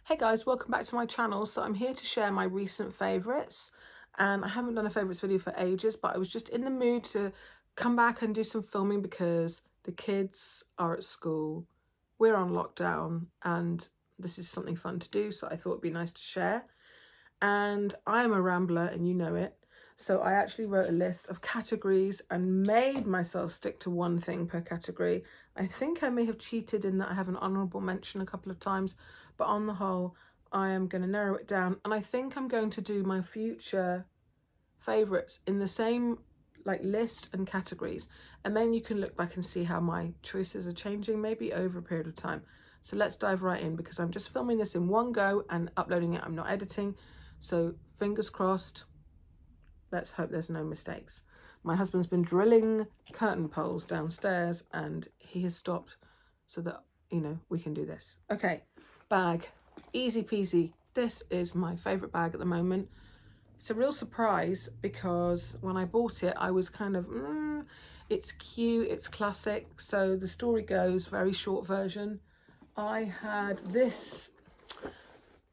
Hey guys, welcome back to my channel. So I'm here to share my recent favourites, and I haven't done a favourites video for ages, but I was just in the mood to come back and do some filming because the kids are at school, we're on lockdown, and this is something fun to do, so I thought it'd be nice to share. And I am a rambler and you know it. So I actually wrote a list of categories and made myself stick to one thing per category. I think I may have cheated in that I have an honourable mention a couple of times, but on the whole, I am going to narrow it down. And I think I'm going to do my future favourites in the same list and categories. And then you can look back and see how my choices are changing, maybe over a period of time. So let's dive right in because I'm just filming this in one go and uploading it. I'm not editing. So fingers crossed, let's hope there's no mistakes. My husband's been drilling curtain poles downstairs and he has stopped so that, we can do this. Okay, bag, easy peasy. This is my favourite bag at the moment. It's a real surprise because when I bought it, I was kind of, it's cute, it's classic. So the story goes, very short version. I had this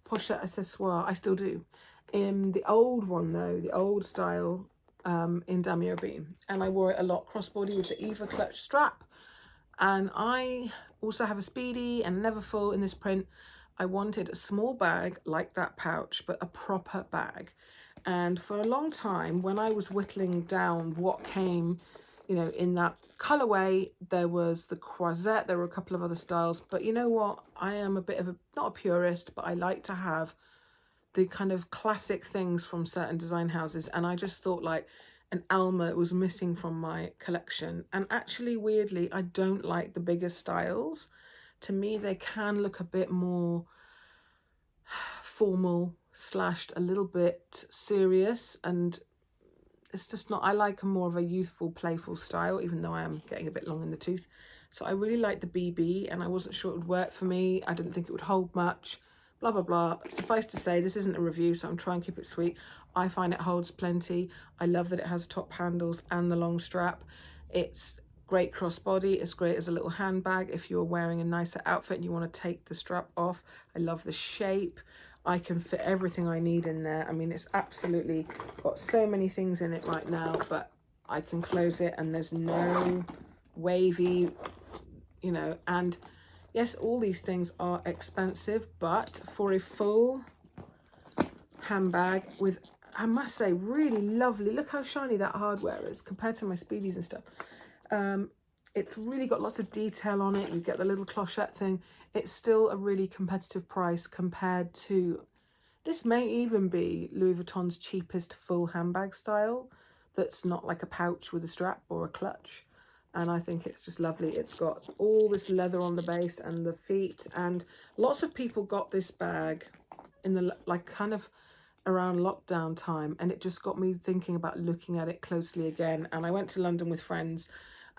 pochette accessoire, I still do, in the old one though, the old style in Damier Ebene. And I wore it a lot, crossbody with the Eva clutch strap. And I also have a Speedy and Neverfull in this print. I wanted a small bag like that pouch, but a proper bag. And for a long time, when I was whittling down what came, in that colorway, there was the Croisette, there were a couple of other styles, but you know what? I am a bit of not a purist, but I like to have the kind of classic things from certain design houses. And I just thought an Alma was missing from my collection. And actually, weirdly, I don't like the bigger styles. To me, they can look a bit more formal slashed, a little bit serious, and it's just not, I like a more of a youthful, playful style, even though I am getting a bit long in the tooth. So I really like the BB and I wasn't sure it would work for me. I didn't think it would hold much, blah, blah, blah. Suffice to say, this isn't a review, so I'm trying to keep it sweet. I find it holds plenty. I love that it has top handles and the long strap. It's great crossbody. It's great as a little handbag if you're wearing a nicer outfit and you want to take the strap off. I love the shape. I can fit everything I need in there. I mean, it's absolutely got so many things in it right now, but I can close it and there's no wavy, and yes, all these things are expensive, but for a full handbag with, I must say, really lovely, look how shiny that hardware is compared to my Speedies and stuff. It's really got lots of detail on it. You get the little clochette thing. It's still a really competitive price compared to, this may even be Louis Vuitton's cheapest full handbag style that's not like a pouch with a strap or a clutch. And I think it's just lovely. It's got all this leather on the base and the feet, and lots of people got this bag in the kind of around lockdown time, and it just got me thinking about looking at it closely again. And I went to London with friends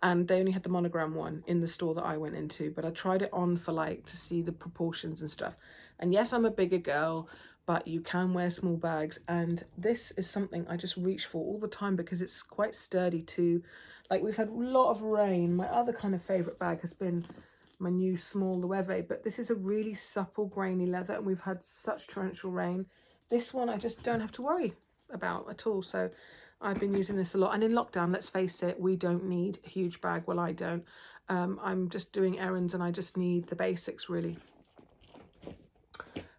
and they only had the monogram one in the store that I went into, but I tried it on for to see the proportions and stuff. And yes, I'm a bigger girl, but you can wear small bags, and this is something I just reach for all the time because it's quite sturdy too. We've had a lot of rain. My other kind of favorite bag has been my new small Loewe, but this is a really supple grainy leather and we've had such torrential rain. This one I just don't have to worry about at all, so I've been using this a lot. And in lockdown, let's face it, we don't need a huge bag. Well, I don't. I'm just doing errands and I just need the basics, really.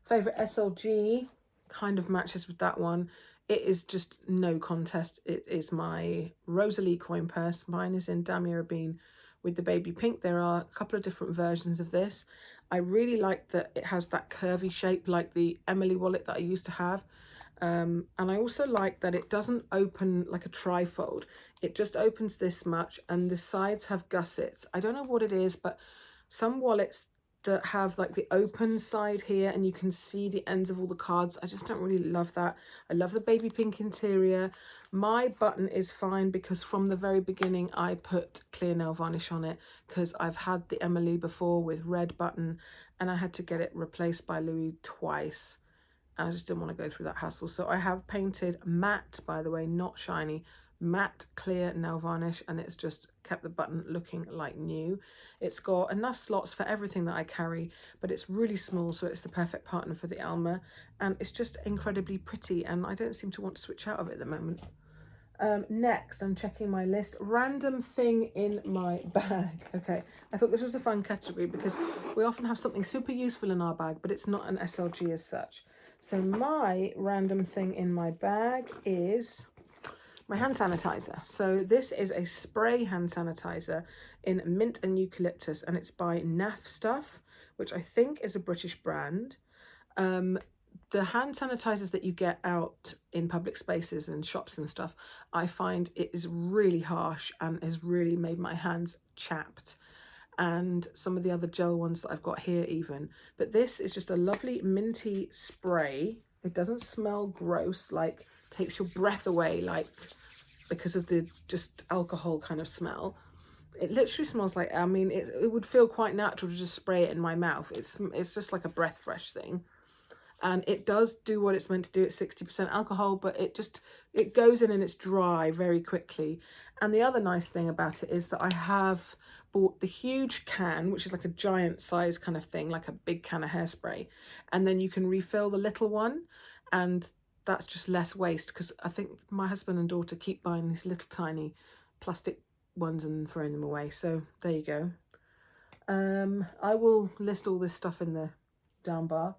Favourite SLG kind of matches with that one. It is just no contest. It is my Rosalie coin purse. Mine is in Damier Ebene with the baby pink. There are a couple of different versions of this. I really like that it has that curvy shape like the Emily wallet that I used to have. And I also like that it doesn't open like a trifold. It just opens this much and the sides have gussets. I don't know what it is, but some wallets that have the open side here and you can see the ends of all the cards, I just don't really love that. I love the baby pink interior. My button is fine because from the very beginning I put clear nail varnish on it because I've had the Emily before with red button and I had to get it replaced by Louis twice. And I just didn't want to go through that hassle. So I have painted matte, by the way, not shiny, matte clear nail varnish, and it's just kept the button looking like new. It's got enough slots for everything that I carry, but it's really small, so it's the perfect partner for the Alma, and it's just incredibly pretty, and I don't seem to want to switch out of it at the moment. Next, I'm checking my list. Random thing in my bag. Okay, I thought this was a fun category because we often have something super useful in our bag, but it's not an SLG as such. So my random thing in my bag is my hand sanitizer. So this is a spray hand sanitizer in mint and eucalyptus, and it's by NAF Stuff, which I think is a British brand. The hand sanitizers that you get out in public spaces and shops and stuff, I find it is really harsh and has really made my hands chapped, and some of the other gel ones that I've got here even. But this is just a lovely minty spray. It doesn't smell gross, like takes your breath away, like because of the just alcohol kind of smell. It literally smells like, I mean, it would feel quite natural to just spray it in my mouth. It's just like a breath fresh thing. And it does do what it's meant to do. It's 60% alcohol, but it goes in and it's dry very quickly. And the other nice thing about it is that I have bought the huge can, which is like a giant size kind of thing, like a big can of hairspray. And then you can refill the little one, and that's just less waste, because I think my husband and daughter keep buying these little tiny plastic ones and throwing them away. So there you go. I will list all this stuff in the down bar.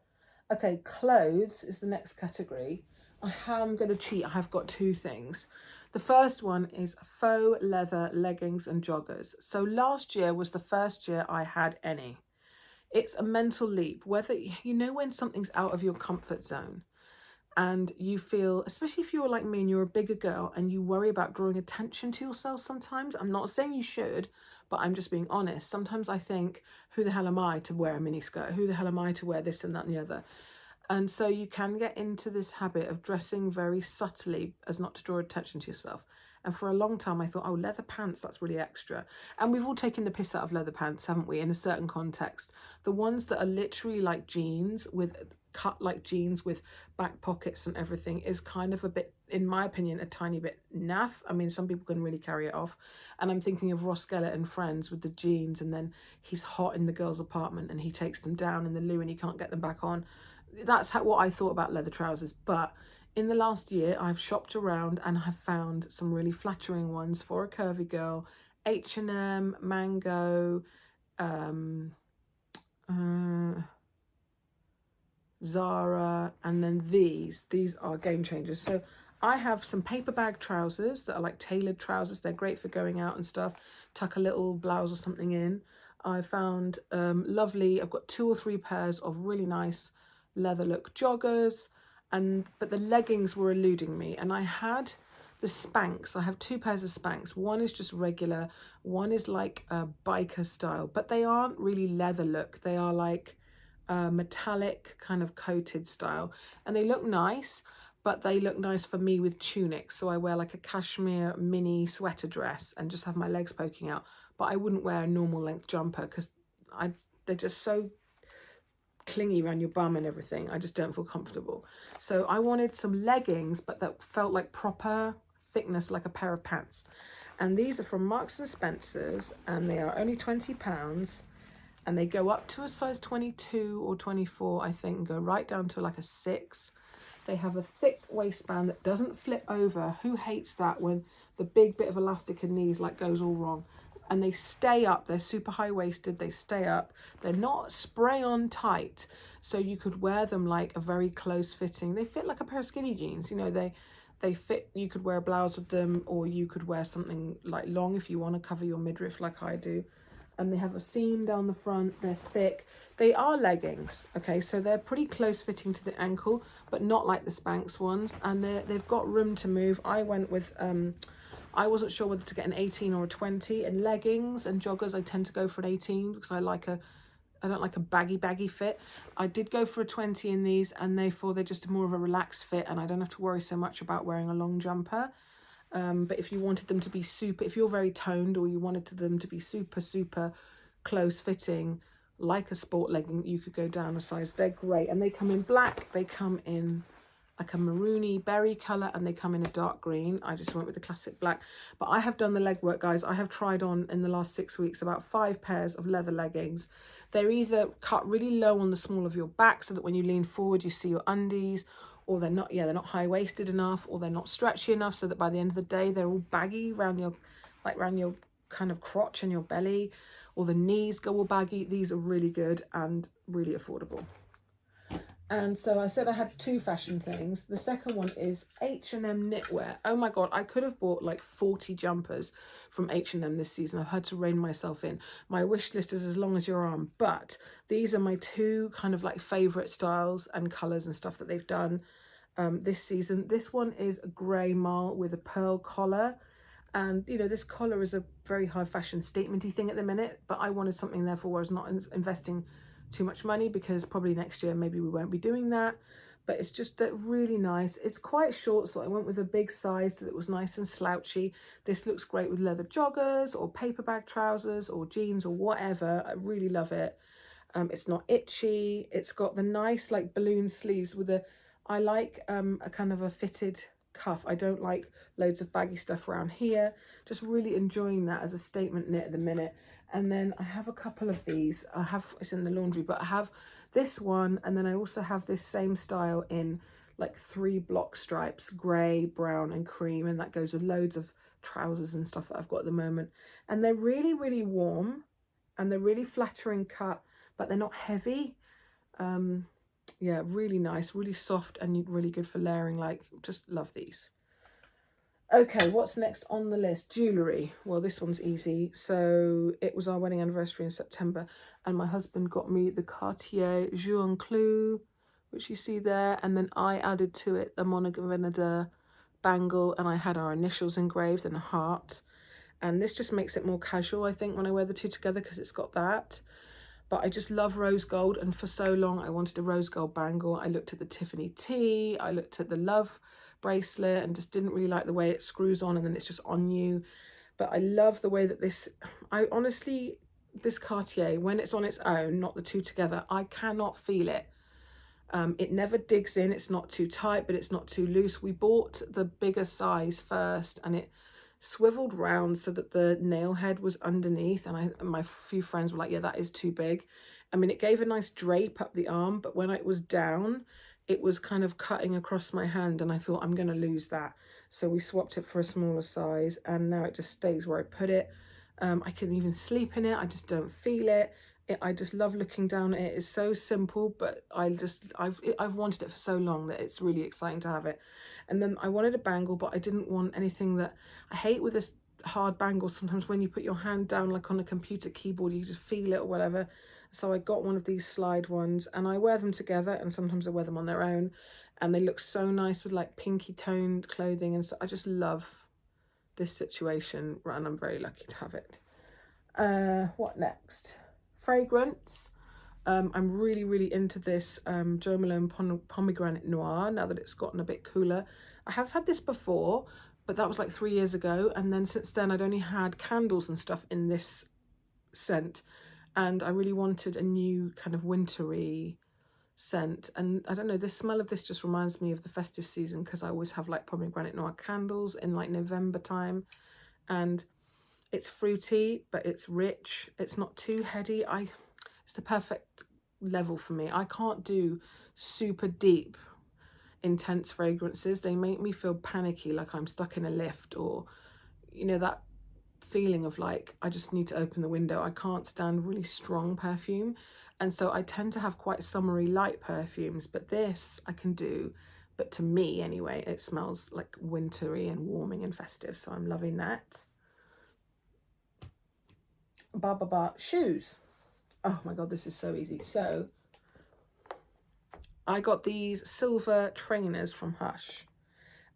Okay, clothes is the next category. I am going to cheat. I have got two things. The first one is faux leather leggings and joggers. So last year was the first year I had any. It's a mental leap. Whether, you know, when something's out of your comfort zone and you feel, especially if you're like me and you're a bigger girl and you worry about drawing attention to yourself sometimes. I'm not saying you should, but I'm just being honest. Sometimes I think, who the hell am I to wear a miniskirt? Who the hell am I to wear this and that and the other? And so you can get into this habit of dressing very subtly as not to draw attention to yourself. And for a long time I thought, oh, leather pants, that's really extra. And we've all taken the piss out of leather pants, haven't we, in a certain context. The ones that are literally like jeans, with cut like jeans with back pockets and everything, is kind of a bit, in my opinion, a tiny bit naff. I mean, some people can really carry it off. And I'm thinking of Ross Geller and Friends with the jeans, and then he's hot in the girl's apartment and he takes them down in the loo and he can't get them back on. That's what I thought about leather trousers. But in the last year, I've shopped around and have found some really flattering ones for a curvy girl. H&M, Mango, Zara, and then these are game changers. So I have some paper bag trousers that are like tailored trousers. They're great for going out and stuff. Tuck a little blouse or something in. I found lovely, I've got 2 or 3 pairs of really nice leather look joggers, but the leggings were eluding me. And I had the Spanx. I have 2 pairs of Spanx. One is just regular, one is like a biker style, but they aren't really leather look. They are like metallic kind of coated style, and they look nice, but they look nice for me with tunics. So I wear like a cashmere mini sweater dress and just have my legs poking out, but I wouldn't wear a normal length jumper because they're just so clingy around your bum and everything. I just don't feel comfortable. So I wanted some leggings, but that felt like proper thickness, like a pair of pants. And these are from Marks and Spencer's, and they are only £20, and they go up to a size 22 or 24, I think, and go right down to like a 6. They have a thick waistband that doesn't flip over. Who hates that, when the big bit of elastic in these like goes all wrong? And they stay up. They're super high-waisted. They stay up. They're not spray-on tight, so you could wear them like a very close-fitting. They fit like a pair of skinny jeans. You know, they fit. You could wear a blouse with them, or you could wear something like long if you want to cover your midriff like I do. And they have a seam down the front. They're thick. They are leggings, okay? So they're pretty close-fitting to the ankle, but not like the Spanx ones. And they've got room to move. I went with... I wasn't sure whether to get an 18 or a 20. In leggings and joggers, I tend to go for an 18 because I don't like a baggy fit. I did go for a 20 in these, and therefore they're just more of a relaxed fit, and I don't have to worry so much about wearing a long jumper. But if you wanted them to be super, if you're very toned, or you wanted them to be super close fitting, like a sport legging, you could go down a size. They're great, and they come in black, they come in like a maroony berry colour, and they come in a dark green. I just went with the classic black. But I have done the legwork, guys. I have tried on in the last 6 weeks about 5 pairs of leather leggings. They're either cut really low on the small of your back so that when you lean forward you see your undies, or they're not, they're not high-waisted enough, or they're not stretchy enough so that by the end of the day they're all baggy around your, like around your kind of crotch and your belly, or the knees go all baggy. These are really good and really affordable. And so I said I had 2 fashion things. The second one is H&M knitwear. Oh my God, I could have bought like 40 jumpers from H&M this season. I've had to rein myself in. My wish list is as long as your arm, but these are my 2 kind of like favorite styles and colors and stuff that they've done this season. This one is a grey marl with a pearl collar. And, you know, this collar is a very high fashion statementy thing at the minute, but I wanted something therefore where I was not investing too much money, because probably next year maybe we won't be doing that. But it's just that really nice. It's quite short, so I went with a big size so that it was nice and slouchy. This looks great with leather joggers or paper bag trousers or jeans or whatever. I really love it. It's not itchy. It's got the nice like balloon sleeves with a, I like a kind of a fitted cuff. I don't like loads of baggy stuff around here. Just really enjoying that as a statement knit at the minute. And then I have a couple of these. It's in the laundry, but I have this one, and then I also have this same style in like 3 block stripes, grey, brown and cream, and that goes with loads of trousers and stuff that I've got at the moment. And they're really, really warm, and they're really flattering cut, but they're not heavy. Yeah, really nice, really soft, and really good for layering. Like, just love these. Okay, what's next on the list? Jewellery. Well, this one's easy. So it was our wedding anniversary in September, and my husband got me the Cartier Jour Clou, which you see there, and then I added to it a Monica Vinader bangle, and I had our initials engraved and a heart. And this just makes it more casual, I think, when I wear the 2 together, because it's got that. But I just love rose gold, and for so long I wanted a rose gold bangle. I looked at the Tiffany T, I looked at the Love bracelet, and just didn't really like the way it screws on and then it's just on you. But I love the way that this, I honestly, this Cartier, when it's on its own, not the 2 together, I cannot feel it. It never digs in. It's not too tight, but it's not too loose. We bought the bigger size first, and it swiveled round so that the nail head was underneath, and my few friends were like, yeah, that is too big. I mean, it gave a nice drape up the arm, but when it was down, it was kind of cutting across my hand, and I thought, I'm going to lose that. So we swapped it for a smaller size, and now it just stays where I put it. I can even sleep in it. I just don't feel it. I just love looking down at it. It's so simple, but I've wanted it for so long that it's really exciting to have it. And then I wanted a bangle, but I didn't want anything that I hate with this hard bangle. Sometimes when you put your hand down like on a computer keyboard, you just feel it or whatever. So I got one of these slide ones, and I wear them together, and sometimes I wear them on their own, and they look so nice with like pinky toned clothing. And so I just love this situation, and I'm very lucky to have it. What next? Fragrance. I'm really, really into this Jo Malone Pomegranate Noir now that it's gotten a bit cooler. I have had this before, but that was like 3 years ago. And then since then, I'd only had candles and stuff in this scent. And I really wanted a new kind of wintry scent. And I don't know, the smell of this just reminds me of the festive season, because I always have like Pomegranate Noir candles in like November time. And it's fruity, but it's rich. It's not too heady. It's the perfect level for me. I can't do super deep, intense fragrances. They make me feel panicky, like I'm stuck in a lift, or, you know, that feeling of like, I just need to open the window. I can't stand really strong perfume. And so I tend to have quite summery light perfumes, but this I can do. But to me anyway, it smells like wintry and warming and festive. So I'm loving that. Shoes. Oh my God, this is so easy. So I got these silver trainers from Hush,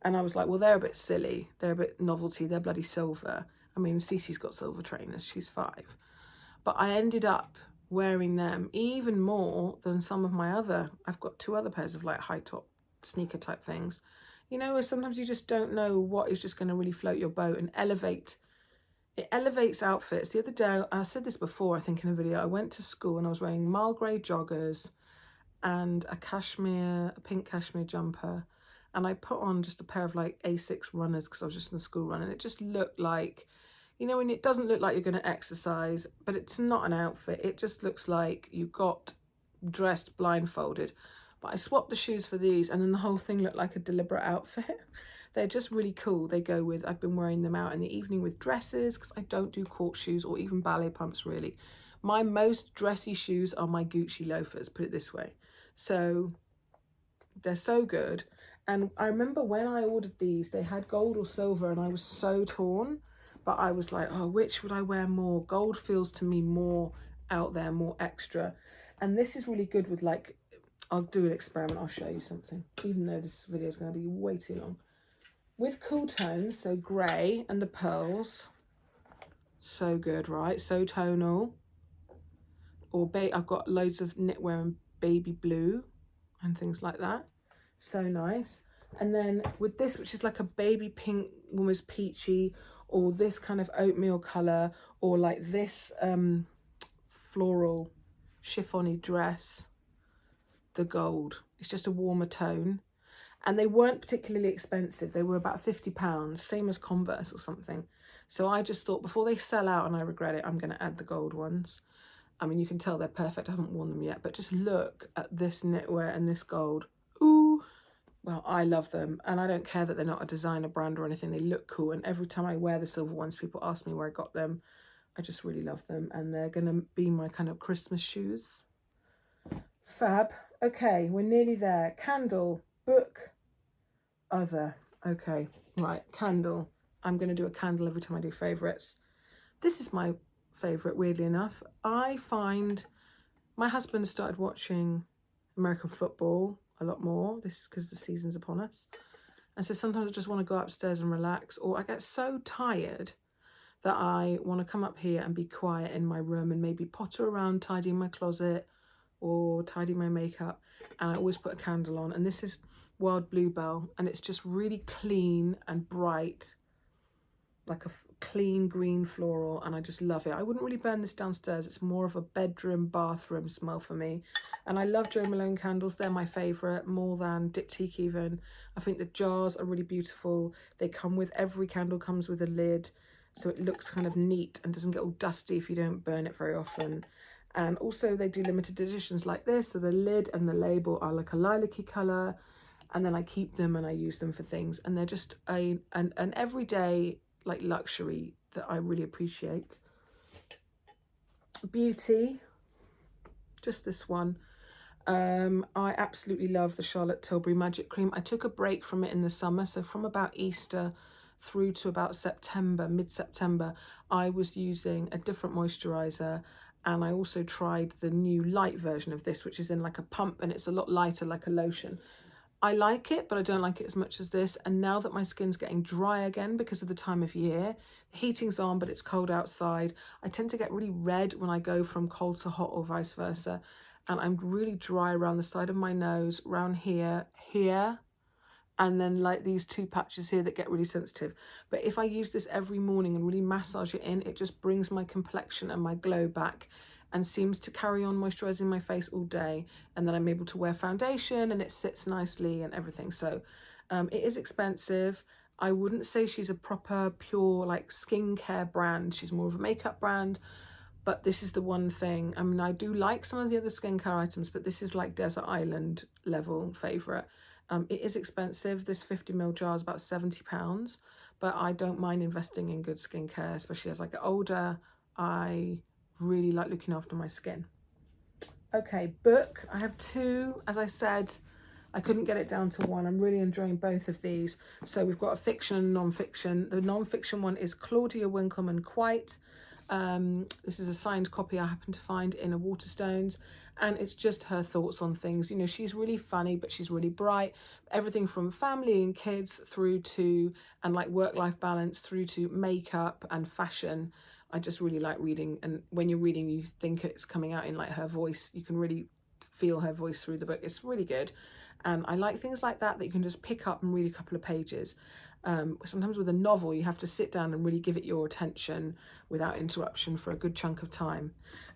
and I was like, well, they're a bit silly. They're a bit novelty. They're bloody silver. I mean, Cece's got silver trainers. She's 5. But I ended up wearing them even more than some of my other. I've got 2 other pairs of like high top sneaker type things. You know, where sometimes you just don't know what is just going to really float your boat and elevate. It elevates outfits. The other day, I said this before, I think in a video, I went to school and I was wearing marl grey joggers and a pink cashmere jumper and I put on just a pair of like Asics runners because I was just in the school run, and it just looked like, you know, when it doesn't look like you're going to exercise, but it's not an outfit. It just looks like you got dressed blindfolded. But I swapped the shoes for these, and then the whole thing looked like a deliberate outfit. They're just really cool. They go with, I've been wearing them out in the evening with dresses because I don't do court shoes or even ballet pumps really. My most dressy shoes are my Gucci loafers, put it this way. So they're so good. And I remember when I ordered these, they had gold or silver, and I was so torn. But I was like, oh, which would I wear more? Gold feels to me more out there, more extra. And this is really good with like, I'll do an experiment. I'll show you something, even though this video is going to be way too long. With cool tones, so grey and the pearls, so good, right? So tonal. Or I've got loads of knitwear in baby blue and things like that. So nice. And then with this, which is like a baby pink, almost peachy, or this kind of oatmeal colour, or like this floral chiffony dress, the gold. It's just a warmer tone. And they weren't particularly expensive. They were about £50, same as Converse or something. So I just thought, before they sell out and I regret it, I'm going to add the gold ones. I mean, you can tell they're perfect. I haven't worn them yet, but just look at this knitwear and this gold. Ooh, well, I love them. And I don't care that they're not a designer brand or anything. They look cool. And every time I wear the silver ones, people ask me where I got them. I just really love them. And they're going to be my kind of Christmas shoes. Fab. Okay, we're nearly there. Candle, book, other. Okay, right, candle. I'm going to do a candle every time I do favourites. This is my favourite, weirdly enough. I find my husband started watching American football a lot more. This is because the season's upon us. And so sometimes I just want to go upstairs and relax, or I get so tired that I want to come up here and be quiet in my room and maybe potter around tidying my closet or tidying my makeup. And I always put a candle on. And this is Wild Bluebell, and it's just really clean and bright, like a clean green floral, and I just love it. I wouldn't really burn this downstairs. It's more of a bedroom, bathroom smell for me. And I love Jo Malone candles. They're my favourite, more than Diptyque even. I think the jars are really beautiful. They come with, every candle comes with a lid, so it looks kind of neat and doesn't get all dusty if you don't burn it very often. And also they do limited editions like this, so the lid and the label are like a lilac-y colour, and then I keep them and I use them for things, and they're just an everyday like luxury that I really appreciate. Beauty, just this one. I absolutely love the Charlotte Tilbury Magic Cream. I took a break from it in the summer, so from about Easter through to about September, mid-September, I was using a different moisturiser, and I also tried the new light version of this, which is in like a pump, and it's a lot lighter, like a lotion. I like it, but I don't like it as much as this. And now that my skin's getting dry again because of the time of year, the heating's on, but it's cold outside, I tend to get really red when I go from cold to hot or vice versa. And I'm really dry around the side of my nose, around here, and then like these two patches here that get really sensitive. But if I use this every morning and really massage it in, it just brings my complexion and my glow back, and seems to carry on moisturising my face all day. And then I'm able to wear foundation and it sits nicely and everything. So it is expensive. I wouldn't say she's a proper pure like skincare brand. She's more of a makeup brand. But this is the one thing. I mean, I do like some of the other skincare items, but this is like Desert Island level favourite. It is expensive. This 50ml jar is about £70, but I don't mind investing in good skincare, especially as I get older. I really like looking after my skin. Okay, book. I have two. As I said, I couldn't get it down to one. I'm really enjoying both of these. So we've got a fiction and non-fiction. The non-fiction one is Claudia Winkleman Quite. This is a signed copy I happened to find in a Waterstones, and it's just her thoughts on things. You know, she's really funny, but she's really bright. Everything from family and kids through to, and like work-life balance, through to makeup and fashion. I just really like reading, and when you're reading, you think it's coming out in like her voice. You can really feel her voice through the book. It's really good. And I like things like that you can just pick up and read a couple of pages. Sometimes with a novel, you have to sit down and really give it your attention without interruption for a good chunk of time.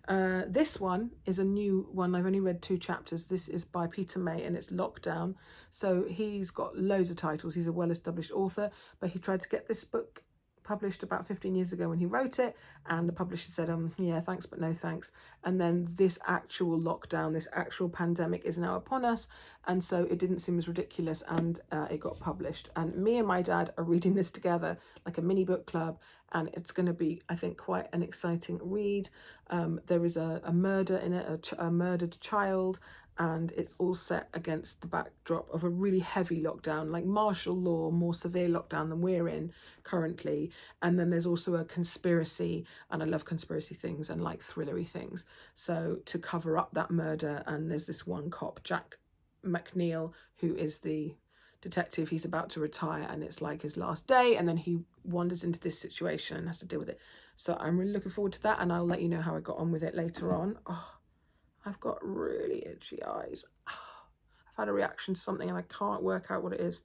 This one is a new one. I've only read 2 chapters. This is by Peter May and it's Lockdown. So he's got loads of titles. He's a well-established author, but he tried to get this book published about 15 years ago when he wrote it, and the publisher said, yeah, thanks, but no thanks. And then this actual lockdown, this actual pandemic is now upon us, and so it didn't seem as ridiculous, and it got published. And me and my dad are reading this together, like a mini book club, and it's going to be, I think, quite an exciting read. There is a murder in it, a murdered child, and it's all set against the backdrop of a really heavy lockdown, like martial law, more severe lockdown than we're in currently. And then there's also a conspiracy, and I love conspiracy things and like thrillery things. So to cover up that murder, and there's this one cop, Jack McNeil, who is the detective. He's about to retire and it's like his last day, and then he wanders into this situation and has to deal with it. So I'm really looking forward to that, and I'll let you know how I got on with it later on. Oh, I've got really itchy eyes. I've had a reaction to something and I can't work out what it is.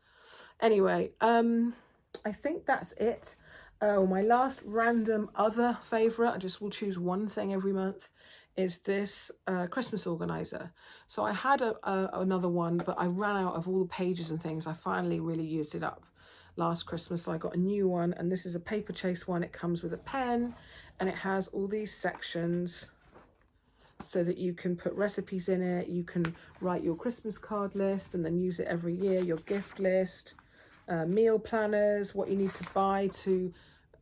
Anyway, I think that's it. Oh, my last random other favourite, I just will choose one thing every month, is this Christmas organizer. So I had another one, but I ran out of all the pages and things. I finally really used it up last Christmas, so I got a new one, and this is a paper chase one. It comes with a pen and it has all these sections so that you can put recipes in it. You can write your Christmas card list and then use it every year, your gift list, meal planners, what you need to buy to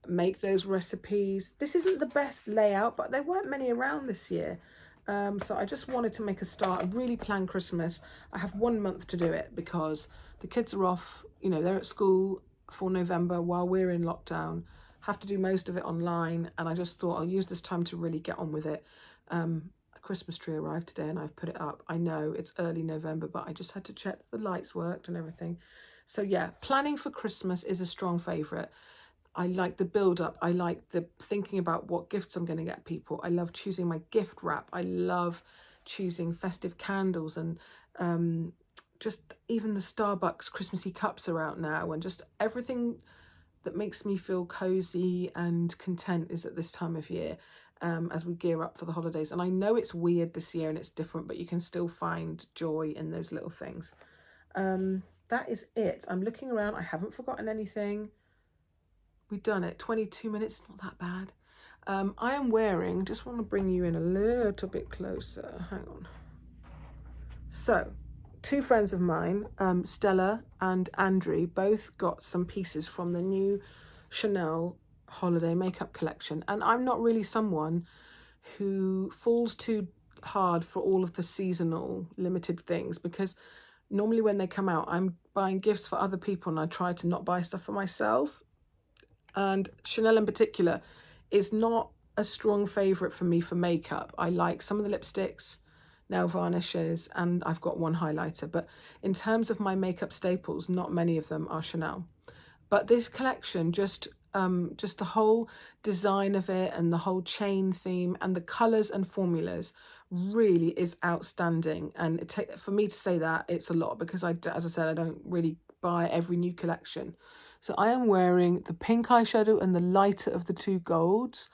make those recipes. This isn't the best layout, but there weren't many around this year. So I just wanted to make a start and really plan Christmas. I have 1 month to do it because the kids are off, you know, they're at school for November while we're in lockdown, have to do most of it online. And I just thought I'll use this time to really get on with it. Christmas tree arrived today and I've put it up. I know it's early November, but I just had to check the lights worked and everything. So yeah, planning for Christmas is a strong favourite. I like the build up. I like the thinking about what gifts I'm going to get people. I love choosing my gift wrap. I love choosing festive candles, and just even the Starbucks Christmassy cups are out now, and just everything that makes me feel cozy and content is at this time of year. As we gear up for the holidays. And I know it's weird this year and it's different, but you can still find joy in those little things. That is it. I'm looking around. I haven't forgotten anything. We've done it. 22 minutes, not that bad. I am wearing, just want to bring you in a little bit closer. Hang on. So, 2 friends of mine, Stella and Andrew, both got some pieces from the new Chanel holiday makeup collection, and I'm not really someone who falls too hard for all of the seasonal limited things, because normally when they come out I'm buying gifts for other people and I try to not buy stuff for myself. And Chanel in particular is not a strong favourite for me for makeup. I like some of the lipsticks, nail varnishes, and I've got one highlighter, but in terms of my makeup staples, not many of them are Chanel. But this collection, just the whole design of it and the whole chain theme and the colours and formulas really is outstanding. And for me to say that, it's a lot, because as I said, I don't really buy every new collection. So I am wearing the pink eyeshadow and the lighter of the 2 golds.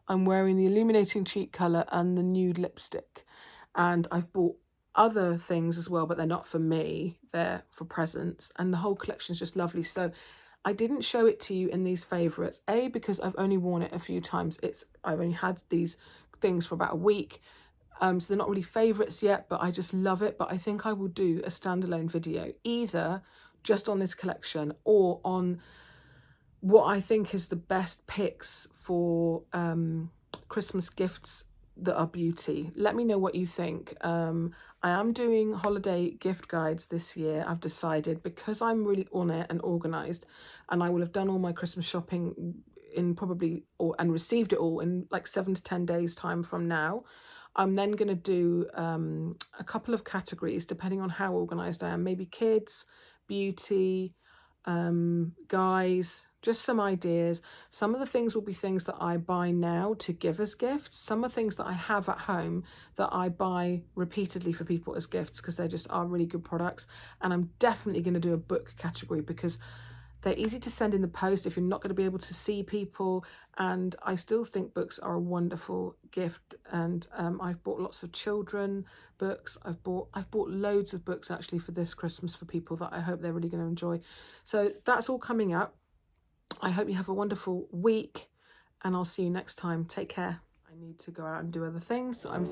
I'm wearing the illuminating cheek colour and the nude lipstick. And I've bought other things as well, but they're not for me, they're for presents. And the whole collection is just lovely. So I didn't show it to you in these favourites, A, because I've only worn it a few times. I've only had these things for about a week, so they're not really favourites yet, but I just love it. But I think I will do a standalone video, either just on this collection or on what I think is the best picks for Christmas gifts that are beauty. Let me know what you think. I am doing holiday gift guides this year, I've decided, because I'm really on it and organised, and I will have done all my Christmas shopping in and received it all in like 7 to 10 days time from now. I'm then going to do a couple of categories depending on how organised I am. Maybe kids, beauty, guys, just some ideas. Some of the things will be things that I buy now to give as gifts. Some are things that I have at home that I buy repeatedly for people as gifts because they just are really good products. And I'm definitely going to do a book category because They're easy to send in the post if you're not going to be able to see people. And I still think books are a wonderful gift. And I've bought lots of children books. I've bought loads of books actually for this Christmas for people that I hope they're really going to enjoy. So that's all coming up. I hope you have a wonderful week, and I'll see you next time. Take care. I need to go out and do other things. So I'm